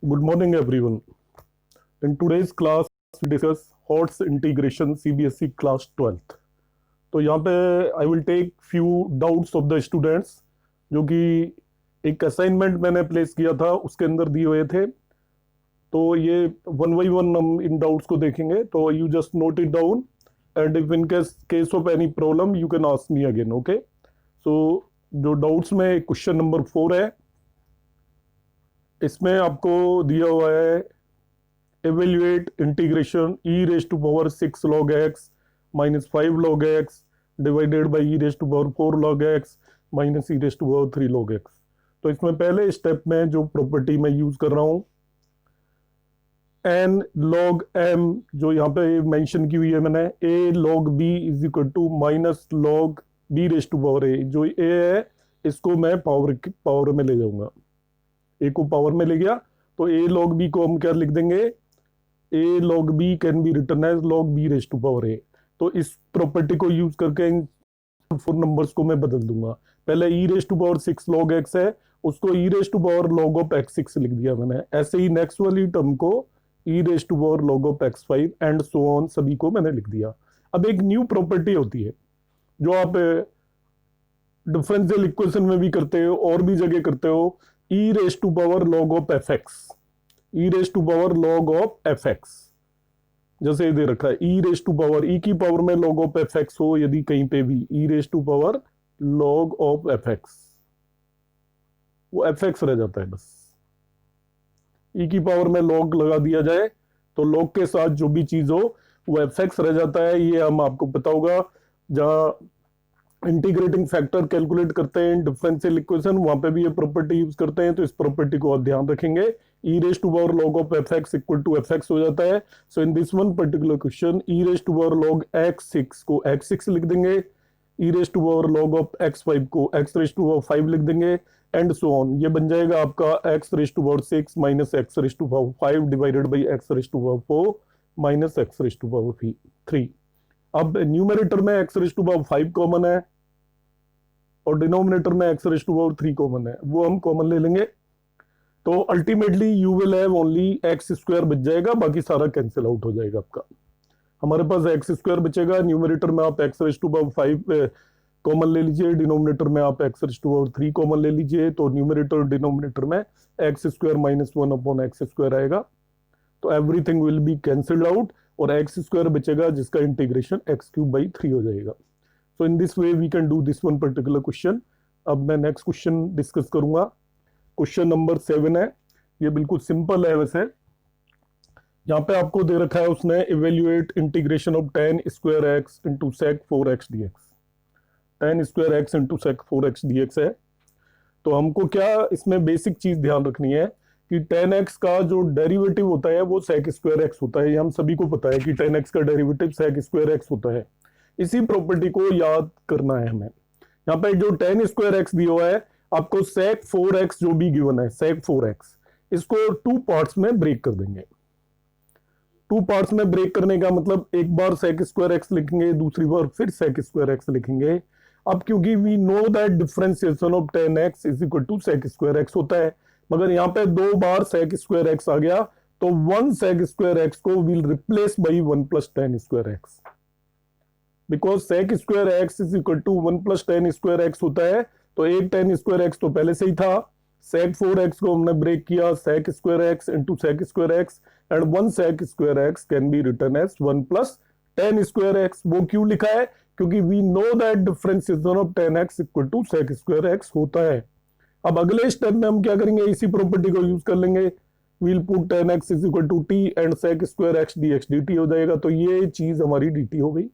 Good morning, everyone. In today's class, we discuss HOTS integration CBSE class 12th. तो यहाँ पे I will take few doubts of the students जो कि एक assignment मैंने place किया था उसके अंदर दिए हुए थे। तो ये वन बाई वन हम इन डाउट्स को देखेंगे। तो you just note it down and if in case of any problem you can ask me again. Okay, so जो डाउट्स में क्वेश्चन नंबर 4 है, इसमें आपको दिया हुआ है evaluate integration e raised to power 6 log x minus 5 log x divided by e raised to power 4 log x minus e raised to power 3 log x। तो इसमें पहले स्टेप में जो प्रॉपर्टी मैं यूज कर रहा हूं n log m, जो यहाँ पे मेंशन की हुई है मैंने, a log b is equal to minus log b raised to power a। जो a है इसको मैं पावर में ले जाऊंगा, a को पावर में ले गया तो a log b को हम क्या लिख देंगे, a log b can be written as log b raise to power a। तो इस प्रॉपर्टी को यूज करके इन 4 नंबर्स को मैं बदल दूंगा। पहले e raise to power 6 log x है, उसको e raise to power log of x6 लिख दिया मैंने। ऐसे ही नेक्स्ट वाली टर्म को e raise to power log of x5 and so on सभी को मैंने लिख दिया। अब एक न्यू प्रॉपर्टी होती है जो आप डिफरेंशियल इक्वेशन में भी करते हो और भी जगह करते हो, e raise to power log of fx, e raise to power log of fx। जैसे ये दे रखा है e raise to power, e की पावर में log ऑफ fx हो यदि कहीं पे भी, e raise to power log of fx, वो fx रह जाता है बस। e की पावर में log लगा दिया जाए तो log के साथ जो भी चीज हो वो fx रह जाता है। ये हम आपको पता होगा जहां इंटीग्रेटिंग फैक्टर कैलकुलेट करते हैं डिफरेंशियल इक्वेशन, वहां पे भी ये प्रॉपर्टी यूज करते हैं। तो इस प्रॉपर्टी को आप ध्यान रखेंगे, e raise to power log of fx equal to fx हो जाता है। So in this one particular question e raise to power log x6 को x6 लिख देंगे, e raise to power log of x5 को x रेज टू पावर 5 लिख देंगे and so on. ये बन जाएगा आपका x raise to power 6 minus x raise to power 5 divided by x raise to power 4 minus x raise to power 3। अब numerator में x raise to power 5 common है और डिनोमिनेटर में x raise to power 3 common है, वो हम common ले लेंगे। तो ultimately you will have only x square बच जाएगा, बाकी सारा कैंसिल आउट हो जाएगा आपका। हमारे पास एक्स स्क्वायर बचेगा, न्यूमरेटर में आप x raise to power 5 common ले लीजिए, डिनोमिनेटर में आप x raise to power 3 common ले लीजिए। तो न्यूमरेटर और डिनोमिनेटर में x square minus 1 upon x square आएगा, तो everything will be cancelled out और एक्स स्क्वायर बचेगा जिसका इंटीग्रेशन एक्स क्यूब बाई 3 हो जाएगा। So in this way we can do this one particular question। अब मैं नेक्स्ट क्वेश्चन डिस्कस करूंगा। क्वेश्चन नंबर 7 है, ये बिल्कुल सिंपल है। वैसे यहाँ पे आपको दे रखा है उसने evaluate integration of tan square x into sec 4x dx। tan square x into sec 4x dx है। तो हमको क्या इसमें बेसिक चीज ध्यान रखनी है कि tan x का जो डेरिवेटिव होता है वो सेक स्क्वायर एक्स होता है। ये हम सभी को पता है कि tan x का डेरिवेटिव सेक स्क्वायर एक्स होता है। इसी प्रॉपर्टी को याद करना है हमें। यहाँ पे जो tan स्क्वायर एक्स दिया हुआ है, आपको sec 4x जो भी गिवन है sec 4x, इसको 2 पार्ट्स में ब्रेक कर देंगे। 2 पार्ट्स में ब्रेक करने का मतलब एक बार sec स्क्वायर एक्स लिखेंगे, दूसरी बार फिर sec स्क्वायर एक्स लिखेंगे। अब क्योंकि we know that differentiation of tan x is equal to sec square x होता है, मगर यहाँ पे 2 बार sec स्क्वायर एक्स आ गया तो 1 sec स्क्वायर एक्स को will replace by 1 plus tan square x. Because sec square x is equal to 1 plus tan square x होता है, तो एक tan स्क्वायर एक्स तो पहले से ही था। sec 4x को हमने ब्रेक किया, sec square x into sec square x and 1 sec square x can be written as 1 plus tan square x. वो क्यों लिखा है? क्योंकि we know that differentiation of tan x equal to sec square x होता है। अब अगले step में हम क्या करेंगे, इसी प्रॉपर्टी को यूज कर लेंगे। we'll put tan x is equal to t and sec square x dx dt हो जाएगा। तो ये चीज हमारी dt हो गई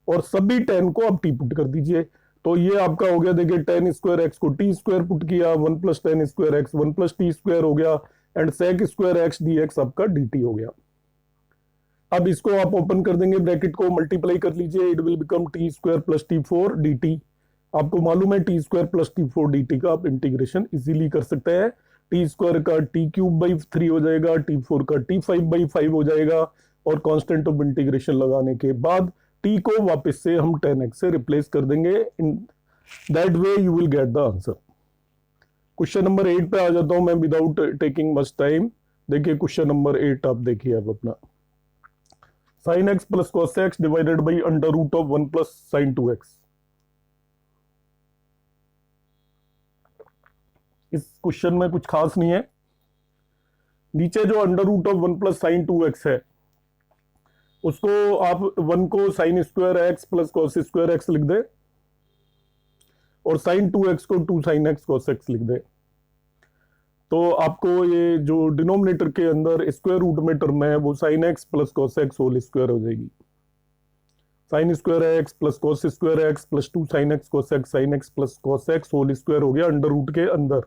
और सभी tan को आप टी पुट कर दीजिए। तो ये आपका हो गया, देखिए tan स्क्वायर एक्स को टी स्क्वायर पुट किया, 1 plus tan square x 1 plus T square हो गया and sec square x dx आपका dt हो गया। अब इसको आप ओपन कर देंगे, ब्रैकेट को मल्टीप्लाई कर लीजिए, it will become T square plus t4 dt। आपको मालूम है T square plus t4 dt का आप इंटीग्रेशन इजीली कर सकते हैं। टी स्क्वायर का टी क्यूब बाई 3 हो जाएगा, t4 का t5 बाई 5 हो जाएगा और कांस्टेंट ऑफ इंटीग्रेशन लगाने के बाद t को वापस से हम tan x से रिप्लेस कर देंगे। In that way you will get the answer. Question number 8 पे आ जाता हूं मैं विदाउट टेकिंग मच टाइम। देखिए क्वेश्चन नंबर 8 आप देखिए अब अपना, sine x plus cos x divided by under root of 1 plus sine 2x। इस क्वेश्चन में कुछ खास नहीं है। नीचे जो under root of 1 plus sine 2x है उसको आप 1 को sine square x plus cos square x लिख दे और साइन 2x को 2 साइन एक्स कॉस एक्स लिख दे, तो आपको ये जो डिनोमिनेटर के अंदर स्क्वायर रूट में टर्म है वो sine x plus cos x whole square हो जाएगी। Sine square x plus cos square x plus 2 sine x cos x, sine x plus cos x whole square हो गया अंडर रूट के अंदर।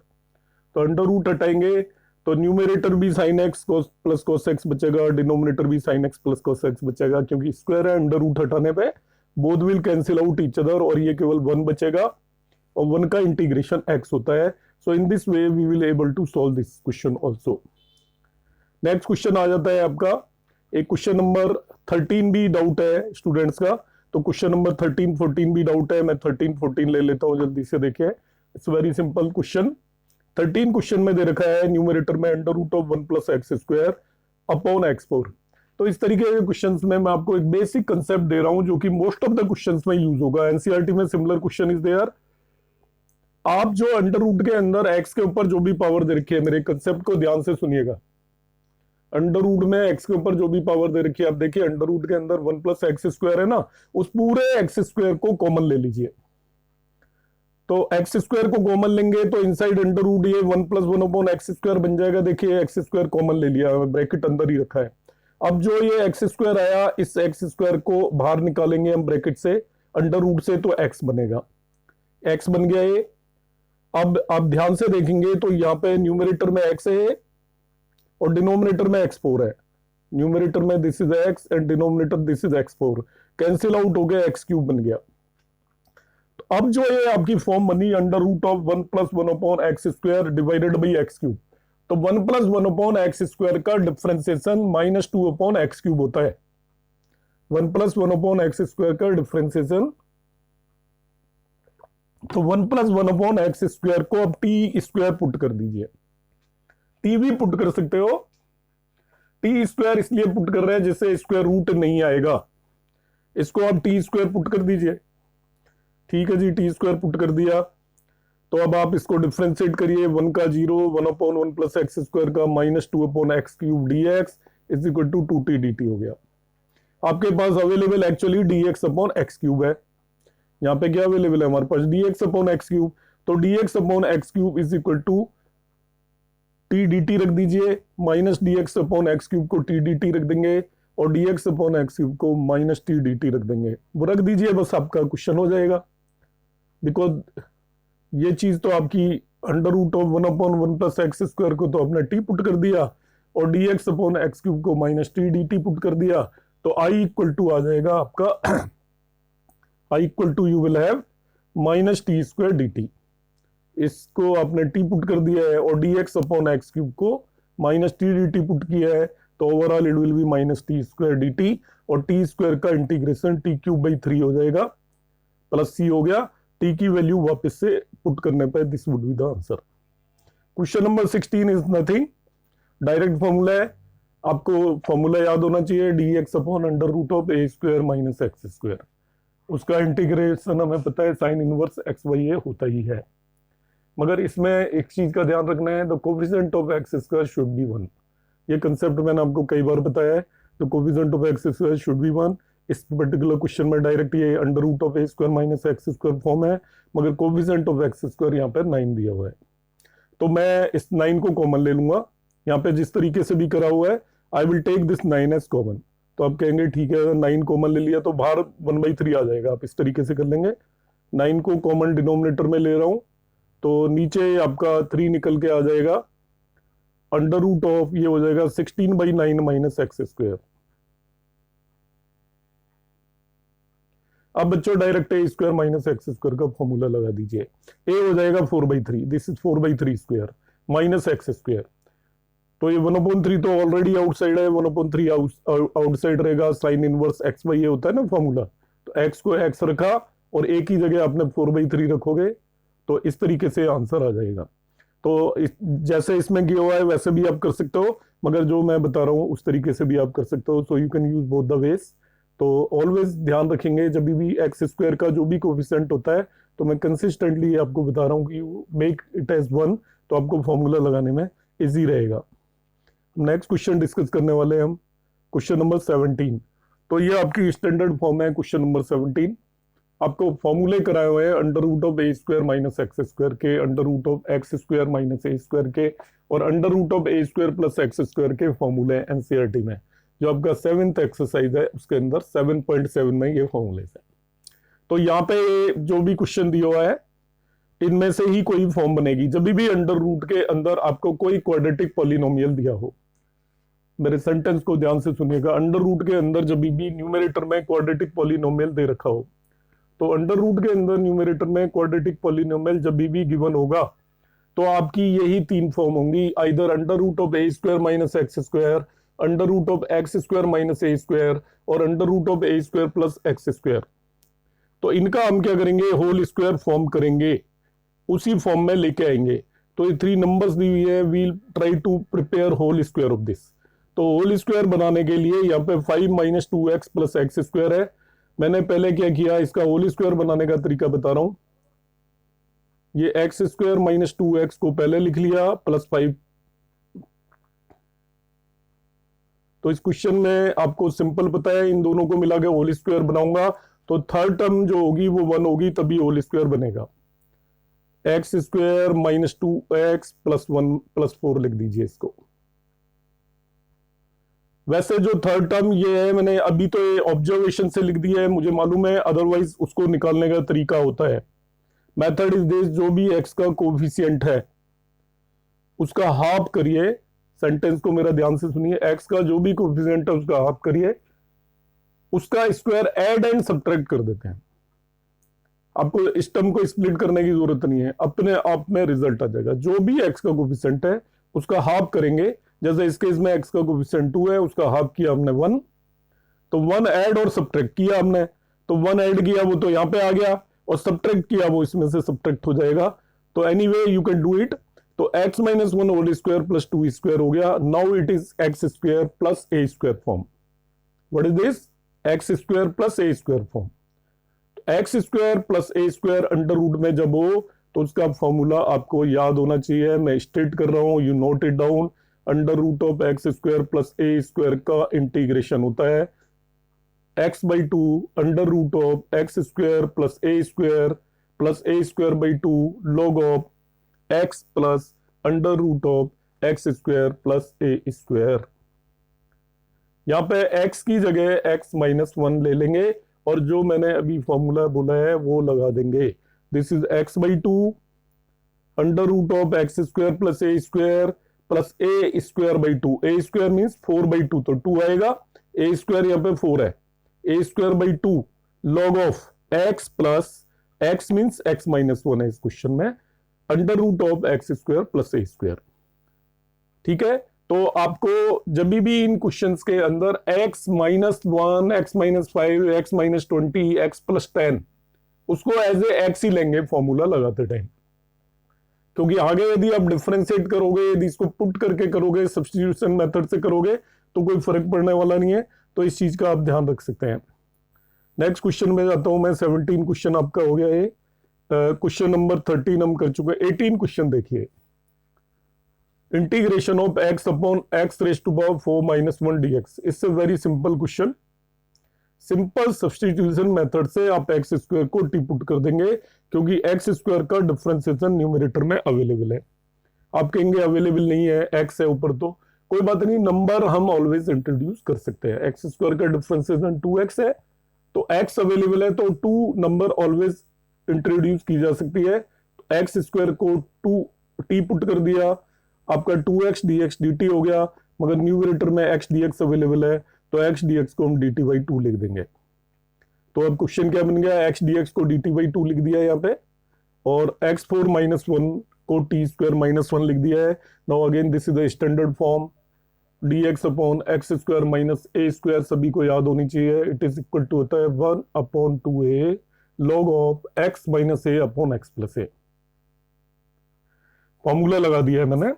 तो अंडर रूट हटाएंगे तो न्यूमरेटर भी sign x plus cos x बचेगा, डिनोमिनेटर भी sign x plus cos x बचेगा, क्योंकि स्क्वायर है अंडर रूट हटाने पे both will cancel out each other और ये केवल 1 बचेगा और 1 का इंटीग्रेशन x होता है। So in this way we will able to solve this question also. Next question आ जाता है आपका, एक क्वेश्चन नंबर 13 भी डाउट है स्टूडेंट्स का, तो क्वेश्चन नंबर 13 14 भी डाउट है। मैं 13 14 ले लेता हूं जल्दी से। देखिए it's very simple question. 13 question में दे रखा है न्यूमरेटर में under root of 1 plus x square upon x4। तो इस तरीके के क्वेश्चंस में मैं आपको एक बेसिक कंसेप्ट दे रहा हूं जो कि मोस्ट ऑफ द क्वेश्चंस में यूज होगा। एनसीईआरटी में सिमिलर क्वेश्चन इज देयर। आप जो अंडर रूट के अंदर x के ऊपर जो भी पावर दे रखी है, मेरे कंसेप्ट को ध्यान से सुनिएगा। अंडर रूट में x के ऊपर जो भी पावर दे रखी है, आप देखिए अंडर रूट के अंदर 1 प्लस एक्स स्क्वायर है ना, उस पूरे एक्स स्क्वायर को कॉमन ले लीजिए। तो एक्स स्क्वायर को कॉमन लेंगे तो इनसाइड अंडर रूट ये 1 प्लस 1 अपॉन एक्स स्क्वायर बन जाएगा। देखिए एक्स स्क्वायर कॉमन ले लिया, ब्रैकेट अंदर ही रखा है। अब जो ये एक्स स्क्वायर आया, इस एक्स स्क्वायर को बाहर निकालेंगे हम ब्रैकेट से, अंडर रूट से, तो एक्स बनेगा। एक्स बन गया ये। अब आप ध्यान से देखेंगे तो यहाँ पे न्यूमरेटर में एक्स है और डिनोमिनेटर में x4 है। न्यूमरेटर में this is x and denominator this is x4, cancel out हो गया, x क्यूब बन गया। तो अब जो ये आपकी फॉर्म बनी under root of 1 plus 1 upon x square divided by x cube, तो 1 प्लस 1 अपॉन एक्स स्क्वायर का डिफरेंशिएशन -2 अपॉन एक्स क्यूब होता है। 1 प्लस 1 अपॉन एक्स स्क्वायर का डिफरेंशिएशन, तो 1 प्लस 1 अपॉन एक्स स्क्वायर को अब टी स्क्वायर पुट कर दीजिए। टी भी पुट कर सकते हो, टी स्क्वायर इसलिए पुट कर रहे हैं जिससे स्क्वायर रूट नहीं आएगा। इसको आप टी स्क्वायर पुट कर दीजिए। ठीक है जी, टी स्क्वायर पुट कर दिया। तो अब आप इसको डिफरेंशिएट करिए, 1 का 0, 1 अपॉन 1 प्लस एक्स स्क्वायर का -2 upon x cube d x is equal to 2t dt हो गया। आपके पास available actually dx upon x cube है। यहाँ पे क्या अवेलेबल है हमारे पास, dx अपॉन एक्स क्यूब। तो dx upon x cube is equal to t d t रख दीजिए, minus dx upon x cube को टी डी टी रख देंगे और dx अपॉन एक्स क्यूब को माइनस टी डी टी रख देंगे। वो रख दीजिए, बस आपका क्वेश्चन हो जाएगा। बिकॉज ये चीज तो आपकी under root of 1 upon 1 plus x square को तो आपने टी पुट कर दिया और dx अपॉन एक्स क्यूब को minus t d t put कर दिया, तो i इक्वल टू आ जाएगा आपका i equal to you will have minus t square d t. इसको आपने टी पुट कर दिया है और dx अपॉन एक्स क्यूब को minus t d t put किया है, तो overall it will be minus t square d t और टी स्क्वायर का इंटीग्रेशन टी क्यूब बाई 3 हो जाएगा, प्लस सी हो गया। टी की वैल्यू वापस से पुट करने पर this would be the answer. Question number 16 is nothing, direct formula है। आपको फॉर्मूला याद होना चाहिए, dx upon under root of a square minus x square. उसका इंटीग्रेशन हमें पता है sine inverse x by a होता ही है, मगर इसमें एक चीज का ध्यान रखना है, the coefficient of x square should be 1। ये कंसेप्ट मैंने आपको कई बार बताया है, the coefficient of x square should be 1। इस पर्टिकुलर क्वेश्चन में डायरेक्ट ये under root of a square minus x square form है, मगर कोफिशिएंट ऑफ एक्स स्क्वायर यहाँ पे 9 दिया हुआ है, तो मैं इस 9 को कॉमन ले लूंगा। यहाँ पे जिस तरीके से भी करा हुआ है, I will take this 9 as common. तो आप कहेंगे ठीक है, 9 कॉमन ले लिया तो बाहर 1/3 आ जाएगा। आप इस तरीके से कर लेंगे, 9 को कॉमन डिनोमिनेटर में ले रहा हूं, तो नीचे आपका 3 निकल के आ जाएगा। अंडर रूट ऑफ ये हो जाएगा 16/9 माइनस एक्स स्क्वायर। अब बच्चों डायरेक्ट ए स्क्वायर माइनस एक्स स्क्वायर का फॉर्मूला लगा दीजिए। ए हो जाएगा 4/3, this is 4/3 square minus x square. तो ये 1/3 तो ऑलरेडी आउटसाइड है, 1/3 आउटसाइड रहेगा। साइन इनवर्स एक्स वाई ये होता है ना फॉर्मूला, तो एक्स को एक्स रखा और ए की जगह आपने 4/3 रखोगे, तो इस तरीके से आंसर आ जाएगा। तो जैसे इसमें किया हुआ है वैसे भी आप कर सकते हो, मगर जो मैं बता रहा हूँ उस तरीके से भी आप कर सकते हो। So you can use both the ways. तो ऑलवेज ध्यान रखेंगे जब भी एक्स स्क्वायर का जो भी कोफिशिएंट होता है, तो मैं कंसिस्टेंटली आपको बता रहा हूँ कि मेक इट एज 1, तो आपको फॉर्मूला लगाने में इजी रहेगा। नेक्स्ट क्वेश्चन डिस्कस करने वाले हैं हम, क्वेश्चन नंबर 17। तो ये आपकी स्टैंडर्ड फॉर्म है क्वेश्चन नंबर 17। आपको फॉर्मूले कराए हुए हैं under root of a square minus x square के, under root of x square minus a square के, और under root of a square plus x square के फॉर्मूले एनसीईआरटी में। जो आपका 7th एक्सरसाइज है उसके अंदर 7.7 में ये फॉर्मूले है। तो यहाँ पे जो भी क्वेश्चन दिया हुआ है इनमें से ही कोई फॉर्म बनेगी जब भी अंडर रूट के अंदर आपको कोई क्वाड्रेटिक पॉलिनोमियल दिया हो। मेरे सेंटेंस को ध्यान से सुनिएगा, अंडर रूट के अंदर जब भी न्यूमेरेटर में क्वाड्रेटिक पॉलिनोमियल दे रखा हो, तो अंडर रूट के अंदर न्यूमेरेटर में क्वाड्रेटिक पॉलिनोमियल जब भी गिवन होगा, तो आपकी यही 3 फॉर्म होंगी, either under root of a square minus x square, under root of x square minus a square, और under root of a square plus x square. तो इनका हम क्या करेंगे, होल स्क्वायर फॉर्म करेंगे, उसी फॉर्म में लेके आएंगे। तो ये 3 नंबर्स दी हुई है, we'll try to prepare whole square of this. तो होल स्क्वायर बनाने के लिए यहाँ पे 5 minus 2x plus x square है। मैंने पहले क्या किया, इसका होल स्क्वायर बनाने का तरीका बता रहा हूं। ये एक्स स्क्वायर माइनस 2x को पहले लिख लिया प्लस 5। तो इस क्वेश्चन में आपको सिंपल पता है, इन दोनों को मिला के होल स्क्वायर बनाऊंगा तो थर्ड टर्म जो होगी वो 1 होगी, तभी होल स्क्वायर बनेगा। X square minus 2x plus 1 plus 4 लिख दीजिए इसको। वैसे जो थर्ड टर्म ये है, मैंने अभी तो ये ऑब्जर्वेशन से लिख दिया है, मुझे मालूम है, अदरवाइज उसको निकालने का तरीका होता है। मेथड इज दिस, जो भी x का कोफिशिएंट है उसका हाफ करिए। सेंटेंस को मेरा ध्यान से सुनिए, x का जो भी कोफिशिएंट है उसका हाफ करिए, उसका स्क्वायर ऐड एंड सब्ट्रैक्ट कर देते हैं। आपको इस टर्म को स्प्लिट करने की जरूरत नहीं है, अपने आप में रिजल्ट आ जाएगा। जो भी x का कोफिशिएंट है उसका हाफ करेंगे। जैसे इस केस में x का कोफिशिएंट 2 है, उसका हाफ किया हमने 1, तो 1 ऐड और सब्ट्रैक्ट किया हमने, तो 1 ऐड किया वो तो यहाँ पे आ गया, और सब्ट्रैक्ट किया वो इसमें से सब्ट्रैक्ट हो जाएगा। तो anyway you can do it. तो x माइनस 1 होल स्क्वायर प्लस 2 स्क्वायर हो गया। Now it is x square plus a square form. What is this, x square plus a square form. X square plus a square under root में जब हो तो उसका formula आपको याद होना चाहिए। मैं स्टेट कर रहा हूं, you note it down. Under root of x square plus a square का इंटीग्रेशन होता है x by 2 under root of x square plus a square by 2 log of x plus under root of x square plus a square. यहाँ पे x की जगह x माइनस 1 ले लेंगे, और जो मैंने अभी फॉर्मूला बोला है वो लगा देंगे। This is x by 2 under root of x square plus a square plus a square by 2। A square means 4 by 2, तो 2 आएगा। ए स्क्वायर यहाँ पे 4 है, a square by 2 log of x plus x means x minus 1 है इस question में, under root of x square plus a square. ठीक है, तो आपको जब भी इन क्वेश्चंस के अंदर x माइनस 1, x minus 5, x minus 20, x plus 10, उसको एज ए x ही लेंगे फॉर्मूला लगाते टाइम। क्योंकि आगे यदि आप डिफरेंशिएट करोगे, यदि इसको पुट करके करोगे, सब्स्टिट्यूशन मेथड से करोगे, तो कोई फर्क पड़ने वाला नहीं है। तो इस चीज का आप ध्यान रख सकते हैं। नेक्स्ट क्वेश्चन में जाता हूं मैं। 17 क्वेश्चन आपका हो गया है। क्वेश्चन नंबर 13 हम कर चुके हैं। 18 क्वेश्चन देखिए, integration of x upon x raise to power 4 minus 1 dx। इससे very simple question, simple substitution method से आप एक्स स्क्वायर को टी पुट कर देंगे, क्योंकि एक्स स्क्वायर का डिफरेंशिएशन न्यूमरेटर में अवेलेबल है। आप कहेंगे अवेलेबल नहीं है, एक्स है ऊपर, तो कोई बात नहीं, नंबर हम ऑलवेज इंट्रोड्यूस कर सकते हैं। एक्स स्क्वायर का डिफरेंशिएशन 2x है, तो x अवेलेबल है, तो 2 नंबर ऑलवेज इंट्रोड्यूस की जा सकती है। एक्स स्क्वायर को 2 टी पुट कर दिया, आपका 2x dx dt हो गया, मगर न्यूमरेटर में x dx अवेलेबल है, तो x dx को हम dt बाई 2 लिख देंगे। तो अब क्वेश्चन क्या बन गया, x dx को dt बाई 2 लिख दिया यहाँ पे, और x4 माइनस 1 को t स्क्वायर माइनस 1 लिख दिया है। Now again this is the standard form, dx upon x square minus a square, सभी को याद होनी चाहिए। इट इज इक्वल टू होता है 1 upon 2a log of x minus A upon x plus A. Formula लगा दिया है मैंने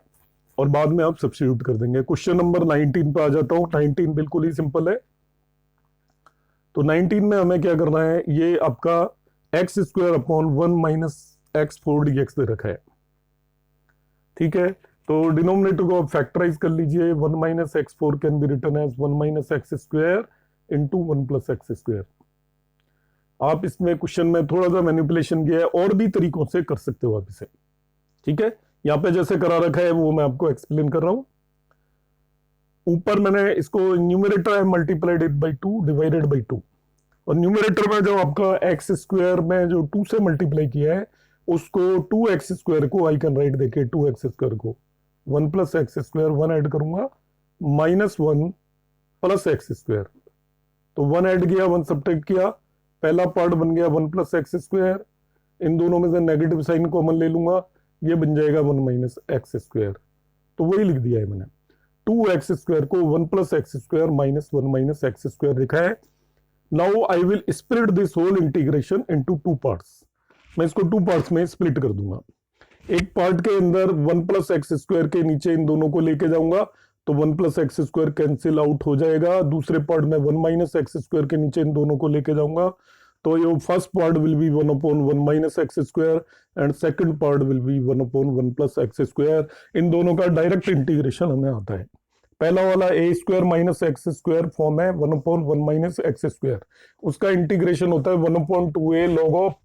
और बाद में आप सब्स्टिट्यूट कर देंगे। क्वेश्चन नंबर 19 पे आ जाता हूं। 19 बिल्कुल ही सिंपल है। तो 19 में हमें क्या करना है, ये आपका x square upon 1 minus x 4 dx दे रखा है, ठीक है। तो डिनोमिनेटर को आप फैक्टराइज कर लीजिए। 1 minus x 4 can be written as 1 minus x square into 1 plus x square. आप इसमें क्वेश्चन में थोड़ा सा मैनिपुलेशन किया है, और भी तरीकों से कर सकते हो आप इसे, ठीक है। यहाँ पे जैसे करा रखा है वो मैं आपको एक्सप्लेन कर रहा हूं। ऊपर मैंने इसको न्यूमरेटर है multiplied it by 2 divided by 2, और न्यूमरेटर में जो आपका एक्स स्क्वायर में जो 2 से मल्टीप्लाई किया है उसको 2x स्क्वायर को आई कैन राइट, देखिए 2x स्क्वायर को 1 प्लस एक्स स्क्वायर, 1 ऐड करूंगा माइनस 1 प्लस एक्स स्क्वायर। तो 1 ऐड किया 1 सब्ट्रैक्ट किया, पहला पार्ट बन गया 1 प्लस एक्स स्क्वायर, इन दोनों में से नेगेटिव साइन कॉमन ले लूंगा, ये बन जाएगा 1 माइनस एक्स स्क्वायर। तो वही लिख दिया है मैंने, 2x स्क्वायर को 1 plus x square minus 1 minus x square लिखा है। Now I will split this whole integration into 2 parts. मैं इसको 2 पार्ट्स में स्प्लिट कर दूंगा। एक पार्ट के अंदर 1 प्लस एक्स स्क्वायर के नीचे इन दोनों को लेके जाऊंगा तो 1 plus x square cancel out हो जाएगा। दूसरे पार्ट में 1 माइनस एक्स स्क्वायर के नीचे इन दोनों को लेके जाऊंगा तो ये first part will be 1 upon 1 minus x square and second part will be 1 upon 1 plus x square. इन दोनों का डायरेक्ट इंटीग्रेशन हमें आता है। पहला वाला a square minus x square form है 1 अपॉन 1 माइनस एक्स स्क्वायर, उसका इंटीग्रेशन होता है 1 अपॉन 2a लॉग ऑफ,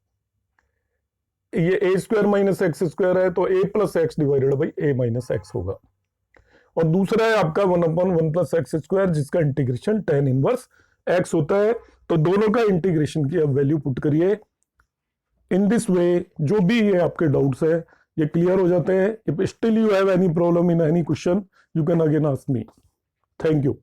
ये a square minus x square है तो a plus x divided by a minus x होगा। और दूसरा है आपका 1 अपॉन 1 प्लस एक्स स्क्वायर जिसका इंटीग्रेशन tan इनवर्स x होता है। तो दोनों का इंटीग्रेशन की अब वैल्यू पुट करिए। इन दिस वे जो भी ये आपके डाउट्स है ये क्लियर हो जाते हैं। If still you have any problem in any question you can again ask me. Thank you.